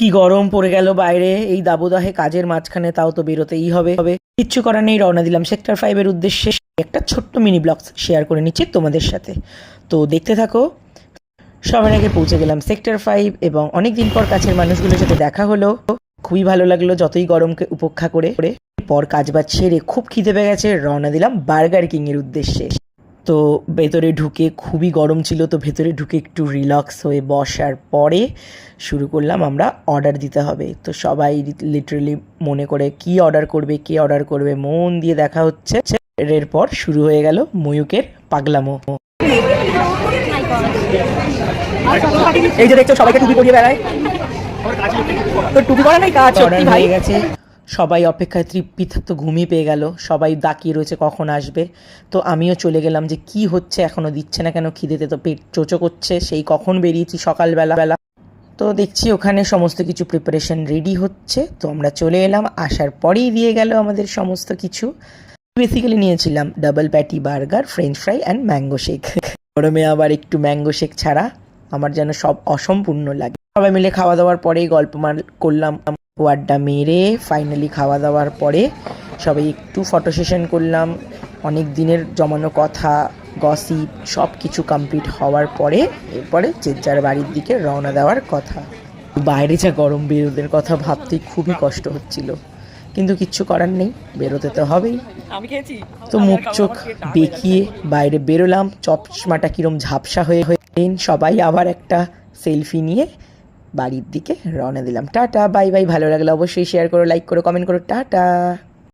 কি গরম পড়ে গেল বাইরে এই দাবদাহে কাজের মাঝখানে, তাও তো বেরোতেই হবে। কিচ্ছু করার নেই, রওনা দিলাম সেক্টর 5-এর উদ্দেশ্যে। একটা ছোট্ট মিনি ব্লগ শেয়ার করে নিচ্ছি তোমাদের সাথে, তো দেখতে থাকো। সবার আগে পৌঁছে গেলাম সেক্টর 5 এবং অনেক দিন পর কাছের মানুষগুলোর সাথে দেখা হলো। খুবই ভালো লাগলো যতই গরমকে উপেক্ষা করে। পর কাজবাজ সেরে খুব খিদে পেয়ে গেছে, রওনা দিলাম বার্গার কিংয়ের উদ্দেশ্যে। তো ভেতরে ঢুকে খুবই গরম ছিল, তো ভেতরে ঢুকে একটু রিল্যাক্স হয়ে বসার পরে শুরু করলাম আমরা অর্ডার দিতে হবে। তো সবাই লিটারালি মনে করে কি অর্ডার করবে, কে অর্ডার করবে মন দিয়ে দেখা হচ্ছে। এরপর শুরু হয়ে গেল ময়ূকের পাগলামো। এই যে দেখছো সবাইকে টুপি পরিয়ে বেড়ায়, তো টুপি পরা নাই কাজ সত্যি ভাই গেছে। সবাই অপেক্ষায় তৃপ্ত ঘুমিয়ে পেয়ে গেল, সবাই তাকিয়ে রয়েছে কখন আসবে। তো আমিও চলে গেলাম যে কি হচ্ছে, এখনও দিচ্ছে না কেন, খিদেতে তো পেট চোচো করছে, সেই কখন বেরিয়েছি সকালবেলা। তো দেখছি ওখানে সমস্ত কিছু প্রিপারেশন রেডি হচ্ছে, তো আমরা চলে এলাম। আসার পরেই দিয়ে গেল আমাদের সমস্ত কিছু। বেসিক্যালি নিয়েছিলাম double patty burger, French fry and mango shake. গরমে আবার একটু ম্যাঙ্গো শেক ছাড়া আমার যেন সব অসম্পূর্ণ লাগে। সবাই মিলে খাওয়া দাওয়ার পরেই গল্প করলাম, আড্ডা মেরে ফাইনালি খাওয়া দাওয়ার পরে সবাই একটু ফটো সেশন করলাম। অনেক দিনের জমানো কথা, গসিপ সব কিছু কমপ্লিট হওয়ার পরে এরপরে যে যার বাড়ির দিকে রওনা দেওয়ার কথা। বাইরে যা গরম, বেরোদের কথা ভাবতেই খুবই কষ্ট হচ্ছিল, কিন্তু কিচ্ছু করার নেই, বেরোতে তো হবেই। তো মুখ চোখ বেঁকিয়ে বাইরে বেরোলাম, চশমাটা কিরম ঝাপসা হয়ে সবাই আবার একটা সেলফি নিয়ে বাড়ির দিকে রওনা দিলাম। Tata, bye bye. ভালো লাগলে অবশ্যই শেয়ার করো, লাইক করো, কমেন্ট করো। টাটা।